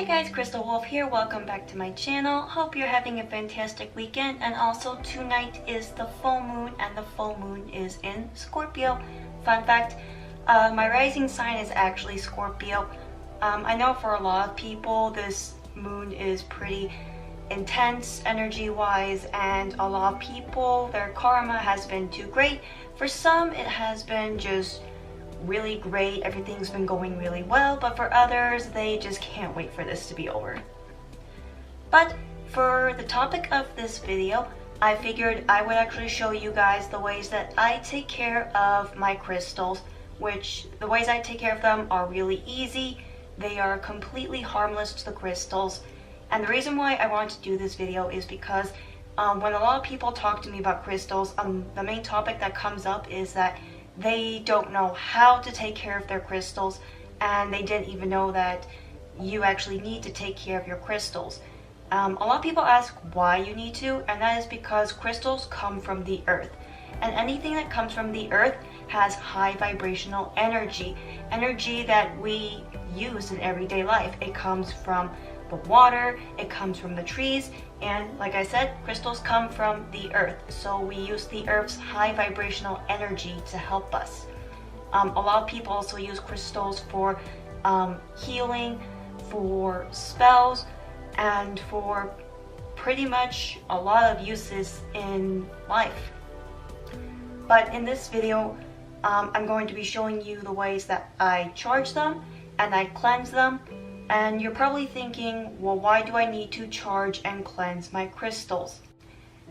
Hey guys, Crystal Wolf here. Welcome back to my channel. Hope you're having a fantastic weekend. And also tonight is the full moon and the full moon is in Scorpio. Fun fact, my rising sign is actually Scorpio. I know for a lot of people this moon is pretty intense energy wise, and a lot of people, their karma has been too great. For some it has been just really great, everything's been going really well, but for others they just can't wait for this to be over. But for the topic of this video, I figured I would actually show you guys the ways that I take care of my crystals, which the ways I take care of them are really easy. They are completely harmless to the crystals. And the reason why I want to do this video is because when a lot of people talk to me about crystals, the main topic that comes up is that they don't know how to take care of their crystals, and they didn't even know that you actually need to take care of your crystals. A lot of people ask why you need to, and that is because crystals come from the earth, and anything that comes from the earth has high vibrational energy that we use in everyday life. It comes from the water, it comes from the trees, and like I said, crystals come from the earth, so we use the earth's high vibrational energy to help us. A lot of people also use crystals for healing, for spells, and for pretty much a lot of uses in life. But in this video, I'm going to be showing you the ways that I charge them and I cleanse them. And you're probably thinking, well, why do I need to charge and cleanse my crystals?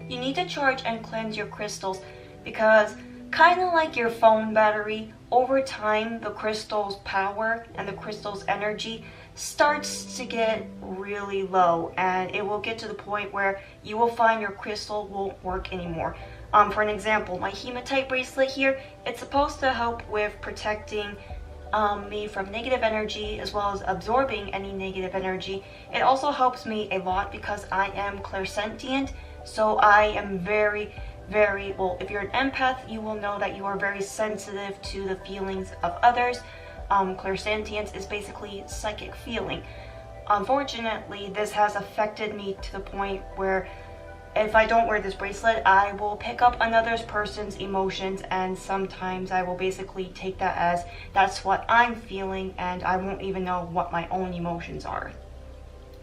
You need to charge and cleanse your crystals because, kind of like your phone battery, over time the crystal's power and the crystal's energy starts to get really low, and it will get to the point where you will find your crystal won't work anymore. For an example, my hematite bracelet here, it's supposed to help with protecting me from negative energy as well as absorbing any negative energy. It also helps me a lot because I am clairsentient, so I am very, well, if you're an empath, you will know that you are very sensitive to the feelings of others. Clairsentience is basically psychic feeling. Unfortunately, this has affected me to the point where if I don't wear this bracelet, I will pick up another person's emotions, and sometimes I will basically take that as that's what I'm feeling, and I won't even know what my own emotions are.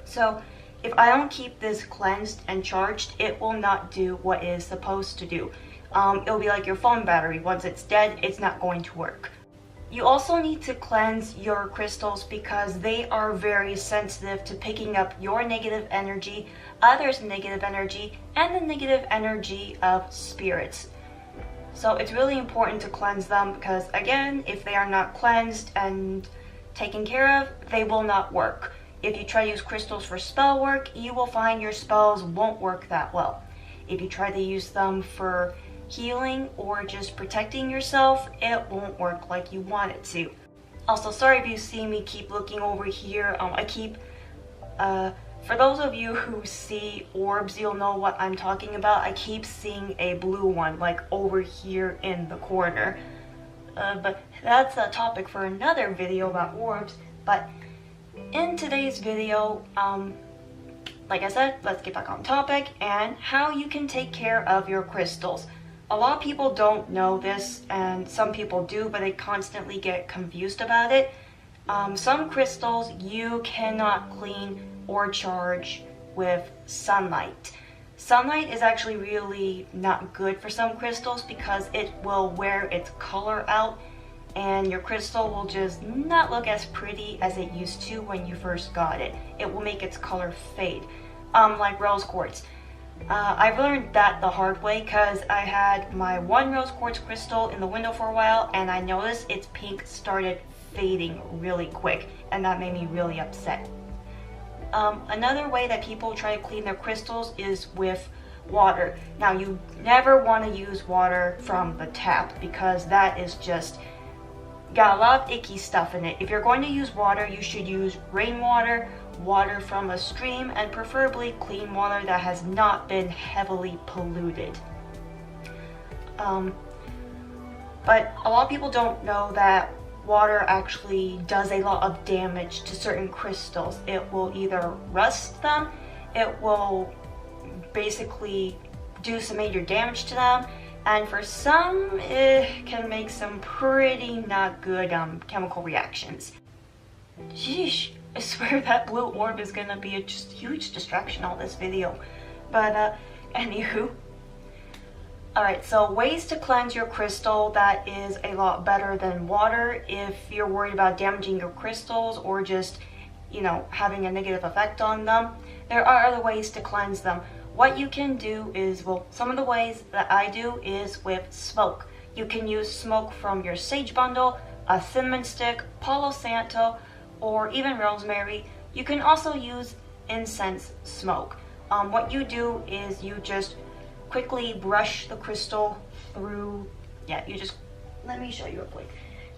So if I don't keep this cleansed and charged, it will not do what it is supposed to do. It'll be like your phone battery. Once it's dead, it's not going to work. You also need to cleanse your crystals because they are very sensitive to picking up your negative energy, others' negative energy, and the negative energy of spirits. So it's really important to cleanse them because, again, if they are not cleansed and taken care of, they will not work. If you try to use crystals for spell work, you will find your spells won't work that well. If you try to use them for healing or just protecting yourself, it won't work like you want it to. Also, sorry if you see me keep looking over here. For those of you who see orbs, you'll know what I'm talking about. I keep seeing a blue one like over here in the corner. But that's a topic for another video about orbs. But in today's video, like I said, let's get back on topic and how you can take care of your crystals. A lot of people don't know this, and some people do, but they constantly get confused about it. Some crystals you cannot clean or charge with sunlight. Sunlight is actually really not good for some crystals because it will wear its color out, and your crystal will just not look as pretty as it used to when you first got it. It will make its color fade, like rose quartz. I've learned that the hard way because I had my one rose quartz crystal in the window for a while, and I noticed its pink started fading really quick, and that made me really upset. Another way that people try to clean their crystals is with water. Now, you never want to use water from the tap because that is just got a lot of icky stuff in it. If you're going to use water, you should use rainwater, water from a stream, and preferably clean water that has not been heavily polluted. But a lot of people don't know that water actually does a lot of damage to certain crystals. It will either rust them, it will basically do some major damage to them, and for some it can make some pretty not good chemical reactions. Sheesh, I swear that blue orb is gonna be a just huge distraction all this video. But anywho. Alright, so ways to cleanse your crystal that is a lot better than water if you're worried about damaging your crystals or just, you know, having a negative effect on them. There are other ways to cleanse them. What you can do is, well, some of the ways that I do is with smoke. You can use smoke from your sage bundle, a cinnamon stick, Palo Santo, or even rosemary. You can also use incense smoke. What you do is you just quickly brush the crystal through, let me show you real quick.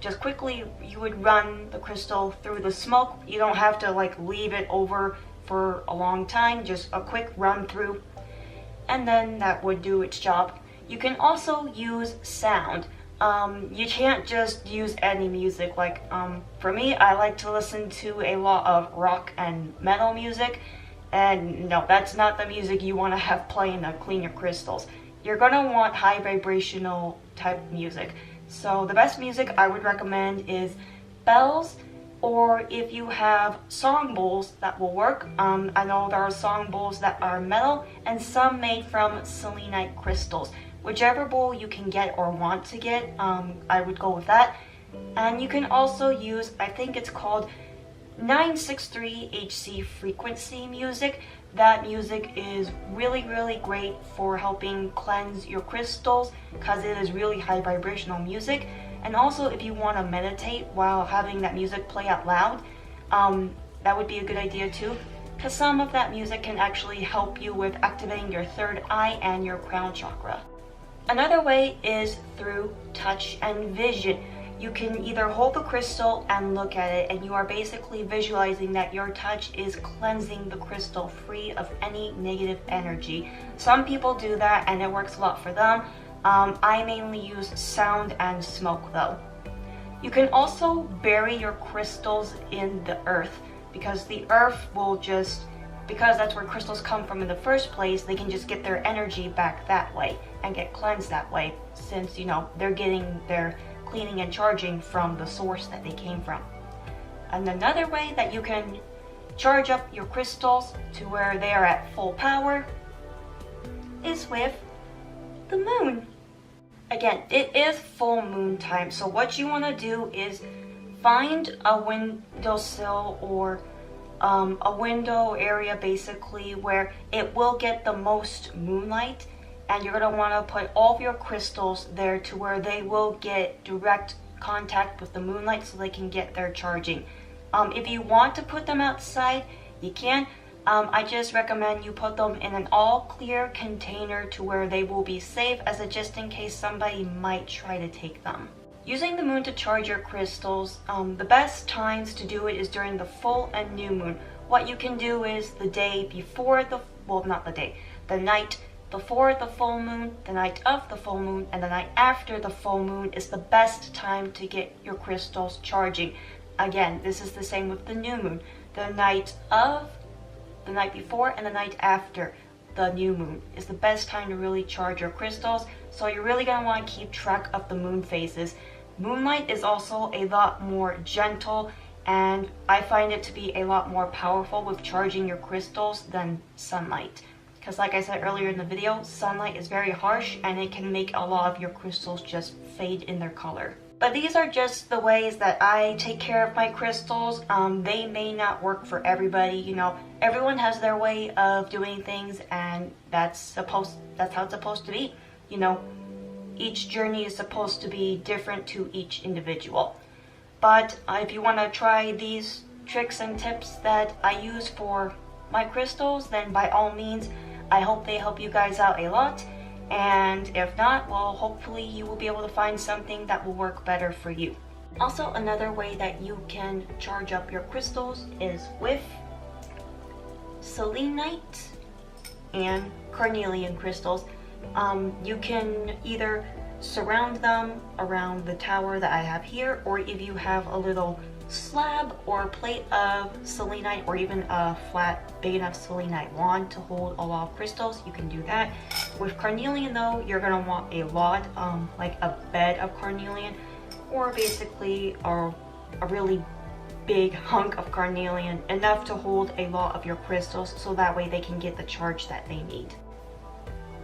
Just quickly, you would run the crystal through the smoke. You don't have to like leave it over for a long time, just a quick run through, and then that would do its job. You can also use sound. You can't just use any music. Like for me, I like to listen to a lot of rock and metal music. And no, that's not the music you want to have playing to clean your crystals. You're going to want high vibrational type music. So the best music I would recommend is bells, or if you have song bowls, that will work. I know there are song bowls that are metal and some made from selenite crystals. Whichever bowl you can get or want to get, I would go with that. And you can also use, I think it's called 963 HC frequency music. That music is really great for helping cleanse your crystals because it is really high vibrational music. And also if you want to meditate while having that music play out loud, that would be a good idea too, because some of that music can actually help you with activating your third eye and your crown chakra. Another way is through touch and vision. You can either hold the crystal and look at it, and you are basically visualizing that your touch is cleansing the crystal free of any negative energy. Some people do that and it works a lot for them. I mainly use sound and smoke though. You can also bury your crystals in the earth, because the earth will just, because that's where crystals come from in the first place, they can just get their energy back that way and get cleansed that way, since, you know, they're getting their cleaning and charging from the source that they came from. And another way that you can charge up your crystals to where they are at full power is with the moon. Again, it is full moon time, so what you want to do is find a windowsill or a window area basically where it will get the most moonlight, and you're going to want to put all of your crystals there to where they will get direct contact with the moonlight so they can get their charging. If you want to put them outside, you can. I just recommend you put them in an all clear container to where they will be safe, as a just in case somebody might try to take them. Using the moon to charge your crystals, the best times to do it is during the full and new moon. What you can do is the day before the, well, not the day, the night before the full moon, the night of the full moon, and the night after the full moon is the best time to get your crystals charging. Again, this is the same with the new moon. The night of, the night before, and the night after the new moon is the best time to really charge your crystals. So you're really going to want to keep track of the moon phases. Moonlight is also a lot more gentle, and I find it to be a lot more powerful with charging your crystals than sunlight. Because like I said earlier in the video, sunlight is very harsh and it can make a lot of your crystals just fade in their color. But these are just the ways that I take care of my crystals. They may not work for everybody, you know. Everyone has their way of doing things, and that's how it's supposed to be. You know, each journey is supposed to be different to each individual. But if you want to try these tricks and tips that I use for my crystals, then by all means, I hope they help you guys out a lot. And if not, well, hopefully you will be able to find something that will work better for you. Also, another way that you can charge up your crystals is with selenite and carnelian crystals. You can either surround them around the tower that I have here, or if you have a little slab or plate of selenite, or even a flat big enough selenite wand to hold a lot of crystals, you can do that. With carnelian though, you're gonna want a lot, like a bed of carnelian, or basically a really big hunk of carnelian, enough to hold a lot of your crystals, so that way they can get the charge that they need.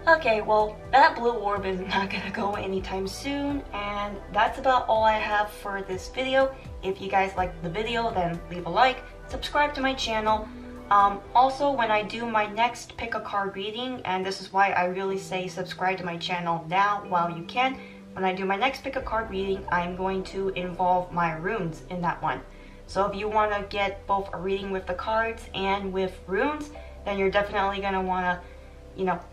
Okay, well, that blue orb is not gonna go anytime soon, and that's about all I have for this video. If you guys liked the video, then leave a like, subscribe to my channel. Also, when I do my next pick a card reading, and this is why I really say subscribe to my channel now while you can, when I do my next pick a card reading, I'm going to involve my runes in that one. So if you want to get both a reading with the cards and with runes, then you're definitely going to want to,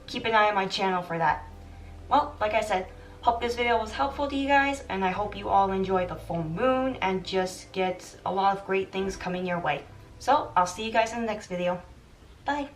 keep an eye on my channel for that. Well, like I said, hope this video was helpful to you guys, and I hope you all enjoy the full moon and just get a lot of great things coming your way. So I'll see you guys in the next video. Bye!